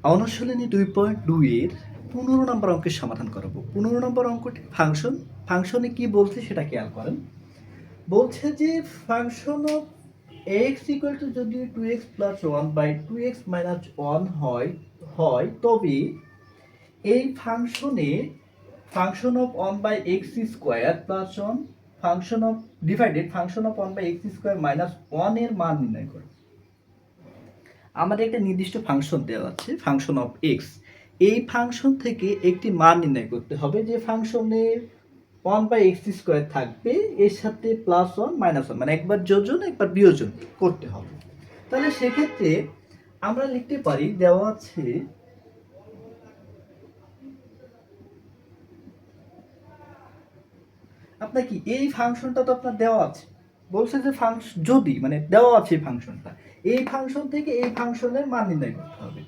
অনুশীলনী 2.2 এর 15 নম্বর অঙ্কের সমাধান করাবো। 15 নম্বর অঙ্কটি ফাংশনে কি বলছে সেটা খেয়াল করেন। বলছে যে function of x equal two যদি 2x plus 1 by 2x minus 1 হয় তবে এই ফাংশনে function of 1 by x square plus 1 function of divided function of 1 by x square minus 1 এর মান নির্ণয় করে। আমাদের একটা নির্দিষ্ট ফাংশন দেওয়া আছে ফাংশন অফ এক্স। এই ফাংশন থেকে একটি মান নির্ণয় করতে হবে যে ফাংশনের 1 বাই এক্স স্কোয়ার থাকবে, এর সাথে প্লাস 1 মাইনাস 1 মানে একবার যোজন একবার বিয়োজন করতে হবে। তাহলে সেক্ষেত্রে আমরা লিখতে পারি দেওয়া আছে আপনার কি এই ফাংশনটা তো আপনার দেওয়া আছে, বলছে যে ফাংশন যদি মানে দেওয়া আছে ফাংশনটা, এই ফাংশন থেকে এই ফাংশনের মান নির্ণয় করতে হবে।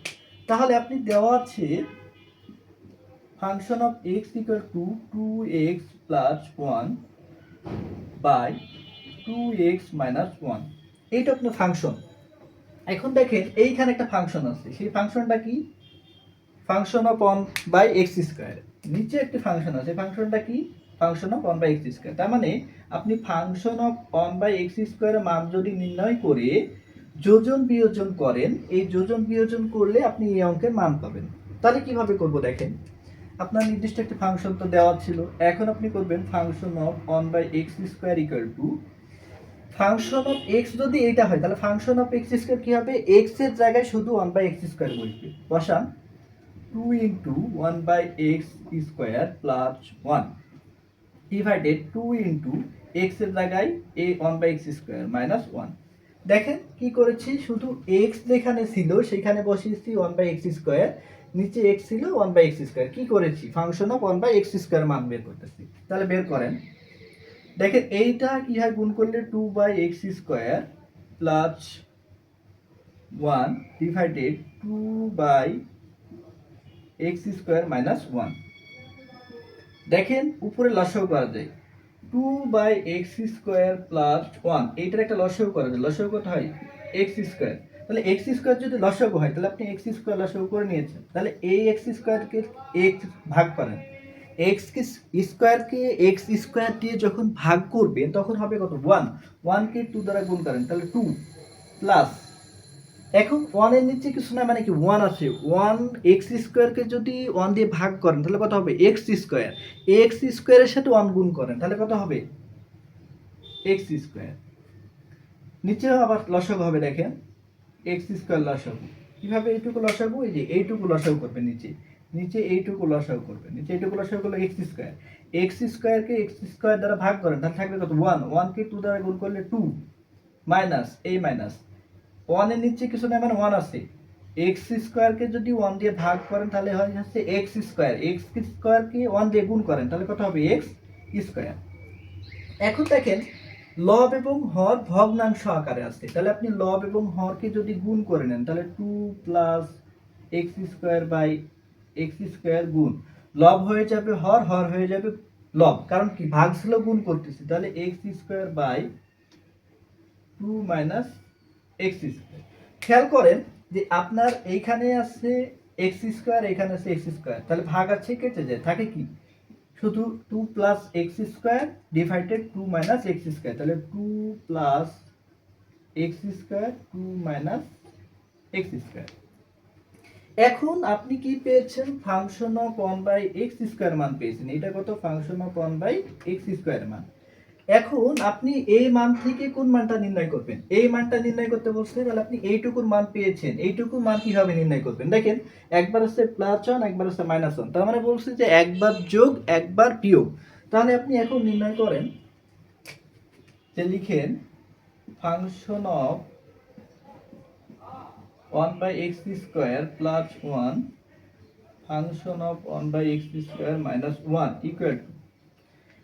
তাহলে আপনি দেওয়া আছে function of x equal to 2x plus 1 by 2x minus 1, এইটা আপনার ফাংশন। এখন দেখেন এইখানে একটা ফাংশন আছে, সেই ফাংশনটা কি function of 1 by x square. নিচে একটি ফাংশন আছে, ফাংশনটা কি function of 1 by x square. তার মানে আপনি ফাংশন অফ 1 বাই এক্স স্কোয়ারের মান যদি নির্ণয় করে যোজন বিয়োজন করেন, এই যোজন বিয়োজন করলে আপনি এই অঙ্কের মান পাবেন। তাহলে কিভাবে করব দেখেন, আপনার নির্দিষ্ট একটি ফাংশন তো দেওয়া ছিল, এখন আপনি করবেন function of 1 by x square equal to function of x যদি এইটা হয় তাহলে ফাংশন অফ এক্স স্কোয়ার কি হবে, এক্স এর জায়গায় শুধু 1 বাই এক্স স্কোয়ার বসবে, বসান 2 into 1 by x square plus 1 divided 2 into x এর জায়গায় এই 1 বাই এক্স স্কোয়ার মাইনাস 1। দেখেন কি করেছি, শুধু এক্স যেখানে ছিল সেখানে বসিয়েছি 1 বাই এক্স স্কোয়ার, নিচে এক্স ছিল 1 বাই এক্স স্কোয়ার, কি করেছি function of 1 by x square মান বের করতেছি। তাহলে বের করেন, দেখেন এইটা কি হয়, গুণ করলে 2 by x square plus 1 divided 2 by x square minus 1। দেখেন উপরে লসাগু করা যায়, 2 বাই এক্স স্কোয়ার প্লাস 1, এইটার একটা লসাগু করা যায়, লসাগু কত হয় এক্স স্কোয়ার। তাহলে এক্স স্কোয়ার যদি লসাগু হয় তাহলে আপনি এক্স স্কোয়ার লসাগু করে নিয়েছেন, তাহলে এই এক্স স্কোয়ারকে এক্স ভাগ করেন, এক্স স্কোয়ারকে এক্স স্কোয়ার দিয়ে যখন ভাগ করবেন তখন হবে কত 1, 1কে 2 দ্বারা গুণ করেন তাহলে 2 প্লাস, এখন 1 এর নিচে কিছু না মানে কি 1 আছে, 1 এক্স স্কোয়ারকে যদি 1 দিয়ে ভাগ করেন তাহলে কত হবে এক্স স্কোয়ার, এক্স স্কোয়ারের সাথে 1 গুণ করেন তাহলে কত হবে এক্স স্কোয়ার। নিচেও আবার লসাগু হবে, দেখেন এক্স স্কোয়ার লসাগু, কিভাবে এইটুকু লসাগু, এই যে এইটুকু লসাগু করবে, নিচে নিচে এইটুকু লসাগু করবে, নিচে এইটুকু লসাগু করলে এক্স স্কোয়ার, এক্স স্কোয়ারকে এক্স স্কোয়ার দ্বারা ভাগ করেন তাহলে থাকবে কত 1, 1কে 2 দ্বারা গুণ করলে 2 মাইনাস এই মাইনাস 1 এর নিচে কিছু না মানে 1 আছে, এক্স স্কোয়ারকে যদি 1 দিয়ে ভাগ করেন তাহলে হয় হচ্ছে এক্স স্কোয়ার, এক্স স্কোয়ারকে 1 দিয়ে গুণ করেন তাহলে কত হবে এক্স স্কোয়ার। এখন দেখেন লব এবং হর ভগ্নাংশ আকারে আছে, তাহলে আপনি লব এবং হরকে যদি গুণ করে নেন তাহলে 2 plus x square by x square গুণ লব হয়ে যাবে হর, হর হয়ে যাবে লব, কারণ কি ভাগ ছিল গুণ করতেছি, তাহলে x square by 2 minus x square. খেয়াল করেন যে আপনার এইখানে আছে এক্স স্কোয়ার, এখানে আছে এক্স স্কোয়ার, তাহলে ভাগ আছে কেটে যায়, থাকে কি শুধু 2 plus x square divided 2 minus x square, তাহলে 2 plus x square 2 minus x square. এখন আপনি কি পেয়েছেন function of 1 by x square মান পেয়েছেন, এটা কত function of 1 by x square মান। এখন আপনি এই মান থেকে কোন মানটা নির্ণয় করবেন, এই মানটা নির্ণয় করতে বলছে, তাহলে আপনি এইটুকুর মান পেয়েছেন, এইটুকুর মান কিভাবে নির্ণয় করবেন, দেখেন একবার আছে প্লাস 1 একবার আছে মাইনাস 1, তার মানে বলছে যে একবার যোগ একবার বিয়োগ। তাহলে আপনি এখন নির্ণয় করেন, যে লিখেন function of 1 by x square plus 1 function of 1 by x square minus 1 equal to,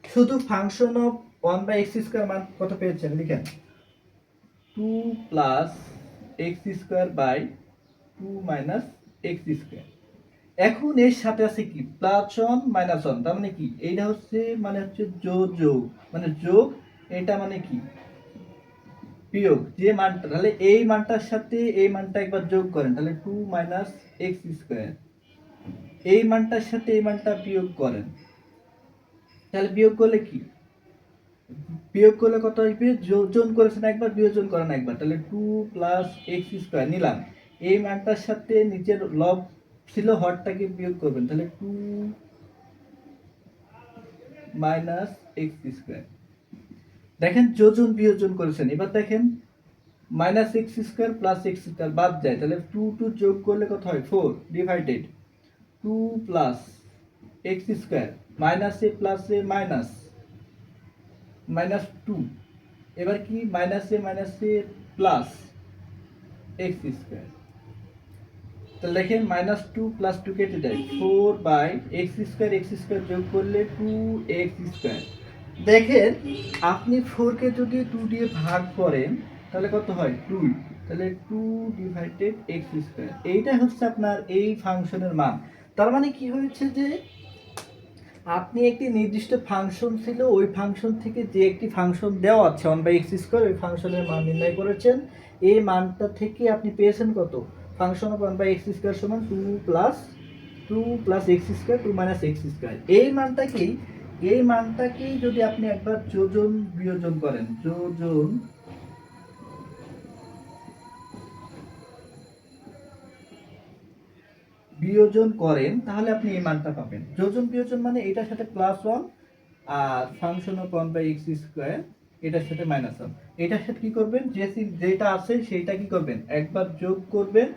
শুধু function of 1 by x square মান কত পেয়েছেন লিখেন 2 plus x square by 2 minus x square. এখন এর সাথে আছে কি প্লাস 1 মাইনাস 1, তার মানে কি এইটা হচ্ছে মানে হচ্ছে যোগ যোগ মানে যোগ, এটা মানে কি বিয়োগ যে মানটা, তাহলে এই মানটার সাথে এই মানটা একবার যোগ করেন, তাহলে 2 মাইনাস এক্স স্কোয়ার। এই মানটার সাথে এই মানটা বিয়োগ করেন, তাহলে বিয়োগ করলে কি, বিয়োগ করলে কত আসবে, যোজন করেছেন একবার, বিয়োজন করেন একবার, তাহলে 2 প্লাস এক্স স্কোয়ার নিলাম। এই মানটার সাথে নিচের লব ছিল হরটাকে বিয়োগ করবেন, তাহলে 2 মাইনাস এক্স স্কোয়ার। দেখেন যোজন বিয়োজন করেছেন, এবার দেখেন minus x square plus x square বাদ যায়, তাহলে 2 যোগ করলে কত হয়, 4 divided 2 plus x square minus a plus a minus minus 2, এবার কি minus a plus x square. তাহলে দেখেন মাইনাস 2 প্লাস 2 কেটে যায়, 4 বাই এক্স স্কোয়ার যোগ করলে 2 এক্স স্কোয়ার। দেখেন আপনি 4 কে যদি 2 দিয়ে ভাগ করেন তাহলে কত হয়, 2, তাহলে 2 ডিভাইডেড এক্স স্কোয়ার। এইটা হচ্ছে আপনার এই ফাংশনের মান। তার মানে কি হয়েছে যে আপনি একটি নির্দিষ্ট ফাংশন ছিল, ওই ফাংশন থেকে যে একটি ফাংশন দেওয়া আছে 1/x², ওই ফাংশনের মান নির্ণয় করেছেন। এই মানটা থেকে আপনি পেয়েছেন কত, ফাংশন অফ 1/x² সমান 2 প্লাস x², 2 মাইনাস x²। এই মানটাকেই যদি আপনি একবার যোজন বিয়োজন করেন, যোজন বিয়োজন করেন, তাহলে আপনি এই মানটা পাবেন। যোজন বিয়োজন মানে এটার সাথে +1 আর ফাংশন অফ 1/x², এটার সাথে -1। এটার সাথে কি করবেন, যেটা আছে সেটা কি করবেন, একবার যোগ করবেন,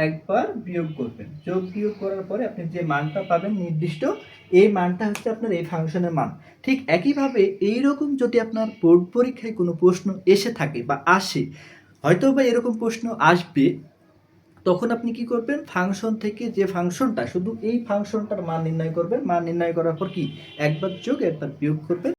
একবার বিয়োগ করবেন। যোগ বিয়োগ করার পরে আপনি যে মানটা পাবেন নির্দিষ্ট, এই মানটা হচ্ছে আপনার এই ফাংশনের মান। ঠিক একইভাবে এইরকম যদি আপনার বোর্ড পরীক্ষায় কোনো প্রশ্ন এসে থাকে বা আসে, হয়তো বা এরকম প্রশ্ন আসবে, তখন আপনি কি করবেন, ফাংশন থেকে যে ফাংশনটা, শুধু এই ফাংশনটার মান নির্ণয় করবেন। মান নির্ণয় করার পর কি একবার যোগ একবার বিয়োগ করবেন।